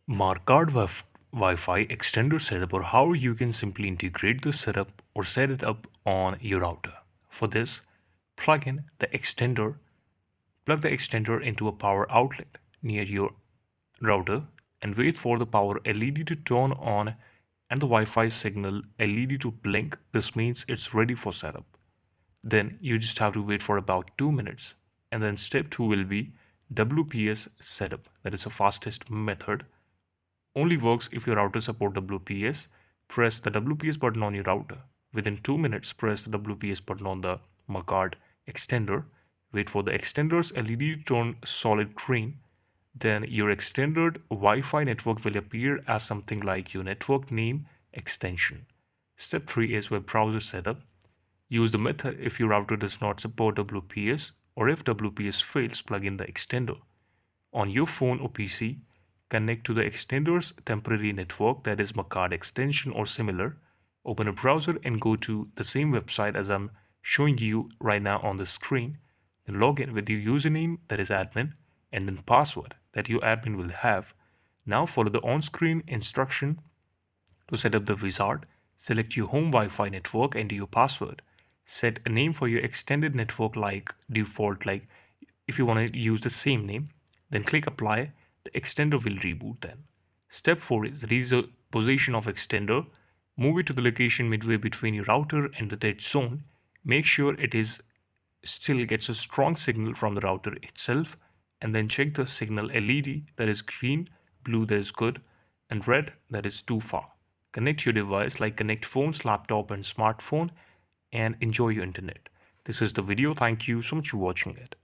Macard Wi-Fi extender setup, or how you can simply integrate the setup or set it up on your router. For this, plug the extender into a power outlet near your router and wait for the power LED to turn on and the Wi-Fi signal LED to blink. This means it's ready for setup. Then you just have to wait for about 2 minutes. And then step 2 will be WPS setup. That is the fastest method. Only works if your router support WPS. Press the WPS button on your router. Within 2 minutes, press the WPS button on the Macard extender. Wait for the extender's LED to turn solid green. Then your extended Wi-Fi network will appear as something like your network name extension. Step 3 is web browser setup. Use the method if your router does not support WPS, or if WPS fails, plug in the extender. On your phone or PC, connect to the extender's temporary network, that is Macard extension or similar. Open a browser and go to the same website as I'm showing you right now on the screen. Then log in with your username, that is admin, and then password that your admin will have. Now follow the on-screen instruction to set up the wizard. Select your home Wi-Fi network, enter your password. Set a name for your extended network like default, like if you want to use the same name. Then click apply. The extender will reboot then. Step 4 is reach the position of extender. Move it to the location midway between your router and the dead zone. Make sure it is still gets a strong signal from the router itself, and then check the signal LED, that is green, blue, that is good, and red, that is too far. Connect your device, like connect phones, laptop and smartphone, and enjoy your internet. This is the video. Thank you so much for watching it.